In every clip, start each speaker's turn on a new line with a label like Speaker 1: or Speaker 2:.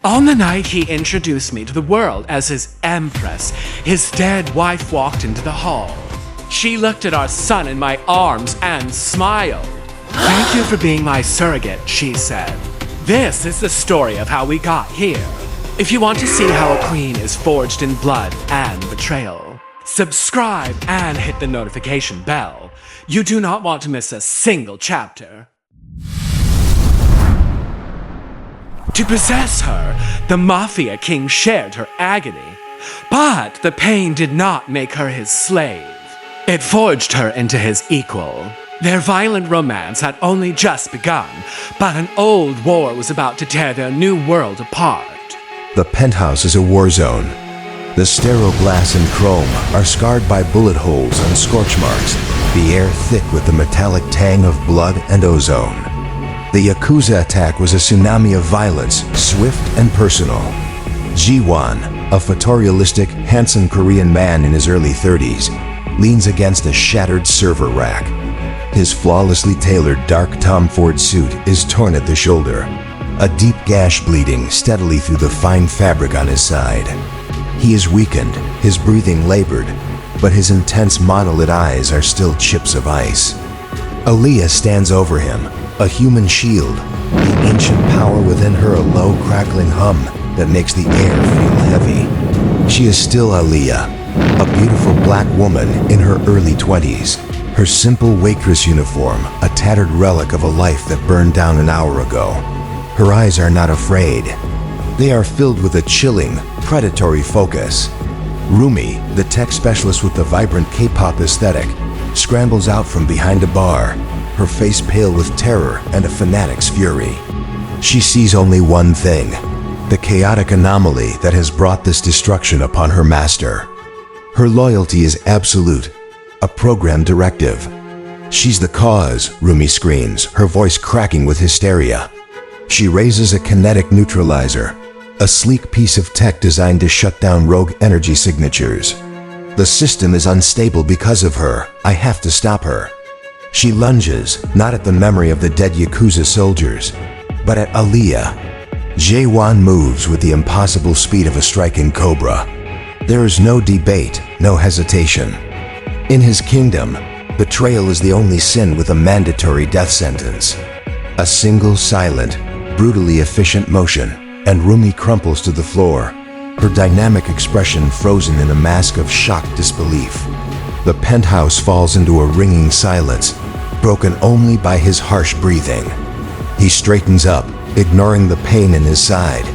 Speaker 1: On the night he introduced me to the world as his empress, his dead wife walked into the hall. She looked at our son in my arms and smiled. "Thank you for being my surrogate," she said. "This is the story of how we got here. If you want to see how a queen is forged in blood and betrayal, subscribe and hit the notification bell. You do not want to miss a single chapter." To possess her, the Mafia king shared her agony. But the pain did not make her his slave. It forged her into his equal. Their violent romance had only just begun, but an old war was about to tear their new world apart.
Speaker 2: The penthouse is a war zone. The sterile glass and chrome are scarred by bullet holes and scorch marks, the air thick with the metallic tang of blood and ozone. The yakuza attack was a tsunami of violence, swift and personal. Ji-won, a photorealistic, handsome Korean man in his early 30s, leans against a shattered server rack. His flawlessly tailored dark Tom Ford suit is torn at the shoulder, a deep gash bleeding steadily through the fine fabric on his side. He is weakened, his breathing labored, but his intense monolith eyes are still chips of ice. Aaliyah stands over him, a human shield, the ancient power within her a low, crackling hum that makes the air feel heavy. She is still Aaliyah, a beautiful black woman in her early 20s, her simple waitress uniform a tattered relic of a life that burned down an hour ago. Her eyes are not afraid. They are filled with a chilling, predatory focus. Rumi, the tech specialist with the vibrant K-pop aesthetic, scrambles out from behind a bar, her face pale with terror and a fanatic's fury. She sees only one thing, the chaotic anomaly that has brought this destruction upon her master. Her loyalty is absolute, a programmed directive. "She's the cause," Rumi screams, her voice cracking with hysteria. She raises a kinetic neutralizer, a sleek piece of tech designed to shut down rogue energy signatures. "The system is unstable because of her. I have to stop her." She lunges, not at the memory of the dead yakuza soldiers, but at Aaliyah. Jae-won moves with the impossible speed of a striking cobra. There is no debate, no hesitation. In his kingdom, betrayal is the only sin with a mandatory death sentence. A single silent, brutally efficient motion, and Rumi crumples to the floor, her dynamic expression frozen in a mask of shocked disbelief. The penthouse falls into a ringing silence, broken only by his harsh breathing. He straightens up, ignoring the pain in his side,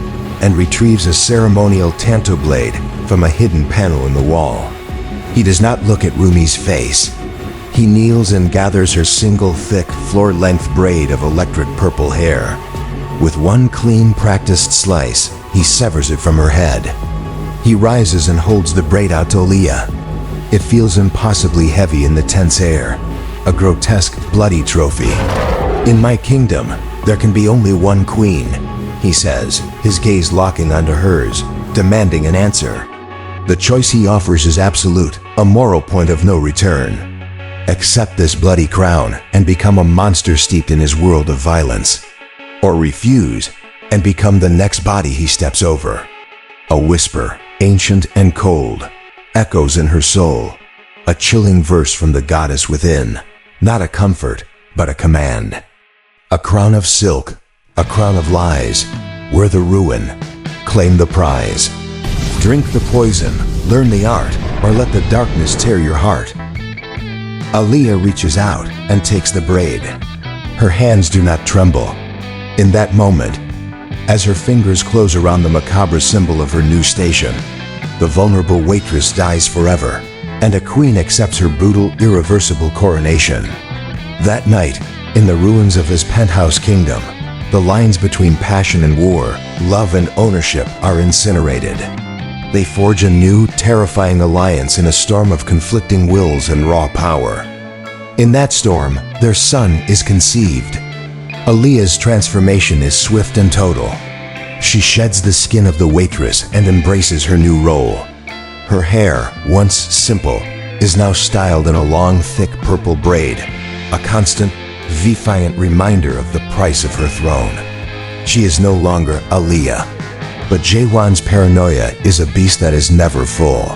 Speaker 2: and retrieves a ceremonial tanto blade from a hidden panel in the wall. He does not look at Rumi's face. He kneels and gathers her single thick, floor-length braid of electric purple hair. With one clean, practiced slice, he severs it from her head. He rises and holds the braid out to Aaliyah. It feels impossibly heavy in the tense air, a grotesque, bloody trophy. "In my kingdom, there can be only one queen," he says, his gaze locking onto hers, demanding an answer. The choice he offers is absolute, a moral point of no return. Accept this bloody crown and become a monster steeped in his world of violence, or refuse and become the next body he steps over. A whisper, ancient and cold, echoes in her soul, a chilling verse from the goddess within, not a comfort, but a command. A crown of silk, a crown of lies, wear the ruin, claim the prize. Drink the poison, learn the art, or let the darkness tear your heart. Aaliyah reaches out and takes the braid. Her hands do not tremble. In that moment, as her fingers close around the macabre symbol of her new station, the vulnerable waitress dies forever, and a queen accepts her brutal, irreversible coronation. That night, in the ruins of his penthouse kingdom, the lines between passion and war, love and ownership are incinerated. They forge a new, terrifying alliance in a storm of conflicting wills and raw power. In that storm, their son is conceived. Aaliyah's transformation is swift and total. She sheds the skin of the waitress and embraces her new role. Her hair, once simple, is now styled in a long, thick purple braid, a constant, defiant reminder of the price of her throne. She is no longer Aaliyah. But Jaewon's paranoia is a beast that is never full.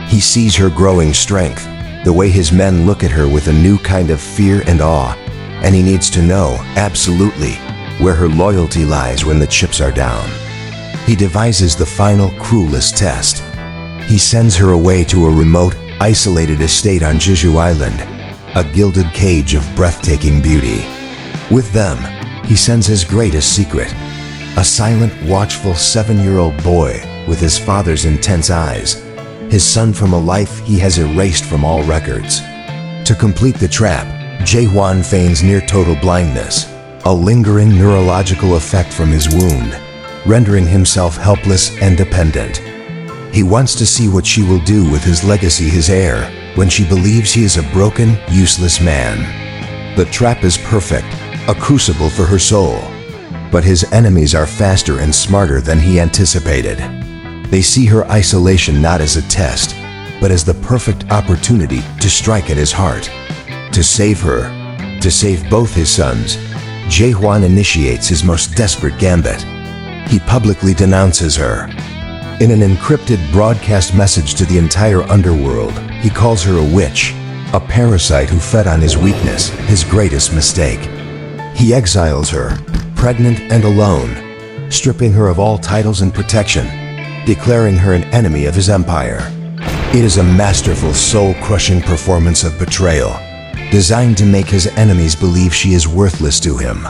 Speaker 2: He sees her growing strength, the way his men look at her with a new kind of fear and awe, and he needs to know, absolutely, where her loyalty lies when the chips are down. He devises the final, cruelest test. He sends her away to a remote, isolated estate on Jeju Island, a gilded cage of breathtaking beauty. With them, he sends his greatest secret, a silent, watchful 7-year-old boy with his father's intense eyes, his son from a life he has erased from all records. To complete the trap, Jaewon feigns near-total blindness, a lingering neurological effect from his wound, rendering himself helpless and dependent. He wants to see what she will do with his legacy, his heir, when she believes he is a broken, useless man. The trap is perfect, a crucible for her soul. But his enemies are faster and smarter than he anticipated. They see her isolation not as a test, but as the perfect opportunity to strike at his heart. To save her, to save both his sons, Jaewon initiates his most desperate gambit. He publicly denounces her. In an encrypted broadcast message to the entire underworld, he calls her a witch, a parasite who fed on his weakness, his greatest mistake. He exiles her, pregnant and alone, stripping her of all titles and protection, declaring her an enemy of his empire. It is a masterful, soul-crushing performance of betrayal, designed to make his enemies believe she is worthless to him.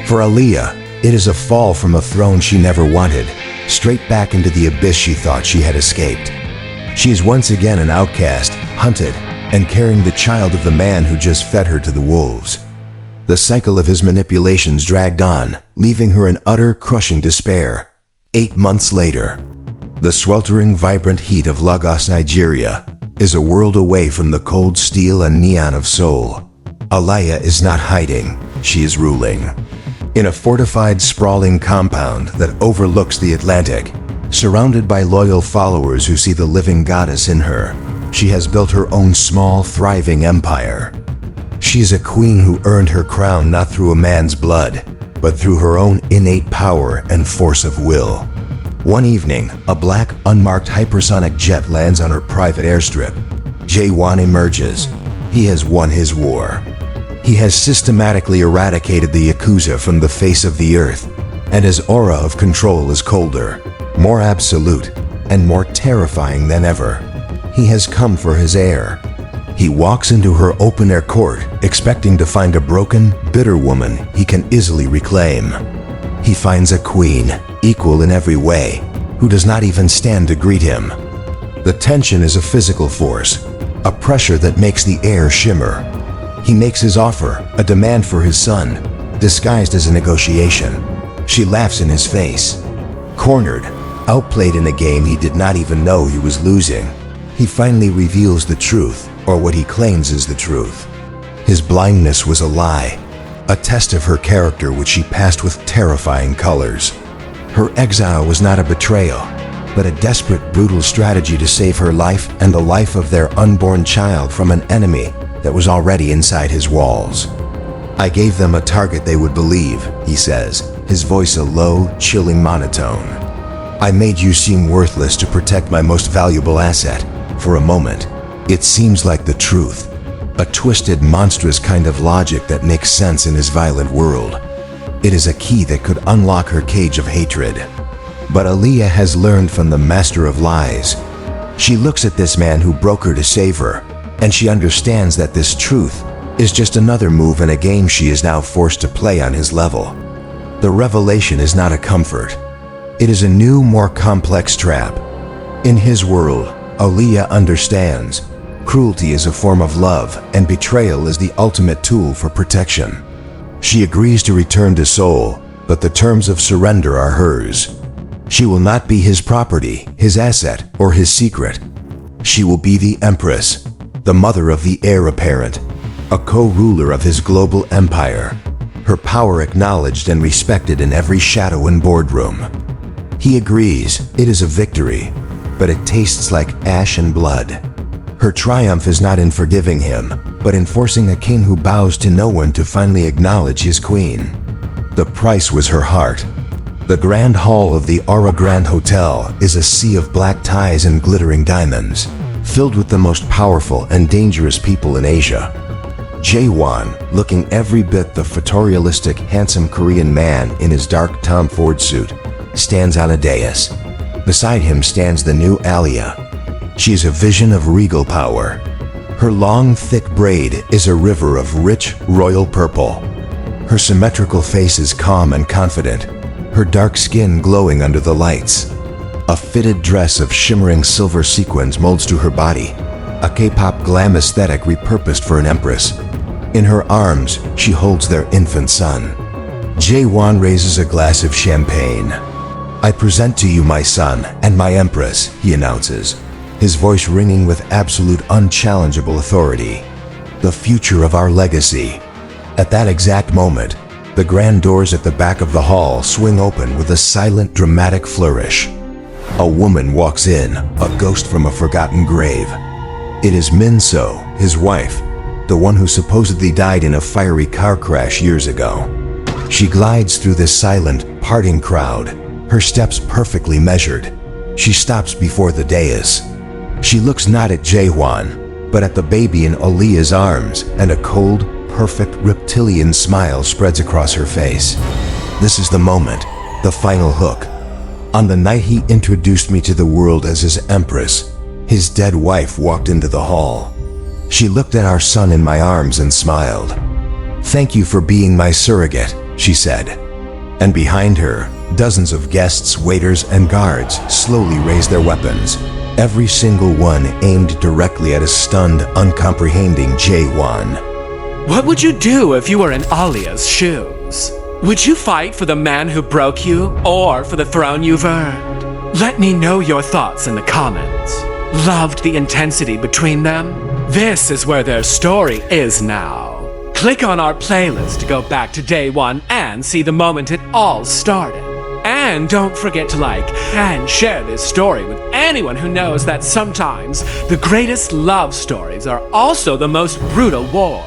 Speaker 2: For Aaliyah, it is a fall from a throne she never wanted, straight back into the abyss she thought she had escaped. She is once again an outcast, hunted, and carrying the child of the man who just fed her to the wolves. The cycle of his manipulations dragged on, leaving her in utter, crushing despair. 8 months later, the sweltering, vibrant heat of Lagos, Nigeria, is a world away from the cold steel and neon of Seoul. Aaliyah is not hiding, she is ruling. In a fortified, sprawling compound that overlooks the Atlantic, surrounded by loyal followers who see the living goddess in her, she has built her own small, thriving empire. She is a queen who earned her crown not through a man's blood, but through her own innate power and force of will. One evening, a black, unmarked hypersonic jet lands on her private airstrip. Jaewon emerges. He has won his war. He has systematically eradicated the yakuza from the face of the earth, and his aura of control is colder, more absolute, and more terrifying than ever. He has come for his heir. He walks into her open-air court, expecting to find a broken, bitter woman he can easily reclaim. He finds a queen, equal in every way, who does not even stand to greet him. The tension is a physical force, a pressure that makes the air shimmer. He makes his offer, a demand for his son, disguised as a negotiation. She laughs in his face. Cornered, outplayed in a game he did not even know he was losing, he finally reveals the truth, or what he claims is the truth. His blindness was a lie, a test of her character which she passed with terrifying colors. Her exile was not a betrayal, but a desperate, brutal strategy to save her life and the life of their unborn child from an enemy that was already inside his walls. I gave them a target they would believe, he says, his voice a low, chilling monotone. I made you seem worthless to protect my most valuable asset. For a moment, it seems like the truth, a twisted, monstrous kind of logic that makes sense in his violent world. It is a key that could unlock her cage of hatred. But Aaliyah has learned from the master of lies. She looks at this man who broke her to save her, and she understands that this truth is just another move in a game she is now forced to play on his level. The revelation is not a comfort. It is a new, more complex trap. In his world, Aaliyah understands cruelty is a form of love and betrayal is the ultimate tool for protection. She agrees to return to Seoul, but the terms of surrender are hers. She will not be his property, his asset, or his secret. She will be the empress, the mother of the heir apparent, a co-ruler of his global empire, her power acknowledged and respected in every shadow and boardroom. He agrees it is a victory, but it tastes like ash and blood. Her triumph is not in forgiving him, but in forcing a king who bows to no one to finally acknowledge his queen. The price was her heart. The grand hall of the Aura Grand Hotel is a sea of black ties and glittering diamonds, filled with the most powerful and dangerous people in Asia. Jae-won, looking every bit the photorealistic, handsome Korean man in his dark Tom Ford suit, stands on a dais. Beside him stands the new Aaliyah. She is a vision of regal power. Her long, thick braid is a river of rich, royal purple. Her symmetrical face is calm and confident, her dark skin glowing under the lights. A fitted dress of shimmering silver sequins molds to her body, a K-pop glam aesthetic repurposed for an empress. In her arms, she holds their infant son. Jae-won raises a glass of champagne. "I present to you my son and my empress," he announces, his voice ringing with absolute unchallengeable authority. "The future of our legacy." At that exact moment, the grand doors at the back of the hall swing open with a silent, dramatic flourish. A woman walks in, a ghost from a forgotten grave. It is Min-so, his wife, the one who supposedly died in a fiery car crash years ago. She glides through this silent, parting crowd, her steps perfectly measured. She stops before the dais. She looks not at Jae-won, but at the baby in Aaliyah's arms, and a cold, perfect reptilian smile spreads across her face. This is the moment, the final hook. On the night he introduced me to the world as his empress, his dead wife walked into the hall. She looked at our son in my arms and smiled. "Thank you for being my surrogate," she said. And behind her, dozens of guests, waiters, and guards slowly raised their weapons, every single one aimed directly at a stunned, uncomprehending Jae-won.
Speaker 1: What would you do if you were in Aaliyah's shoes? Would you fight for the man who broke you, or for the throne you've earned? Let me know your thoughts in the comments. Loved the intensity between them? This is where their story is now. Click on our playlist to go back to day one and see the moment it all started. And don't forget to like and share this story with anyone who knows that sometimes the greatest love stories are also the most brutal wars.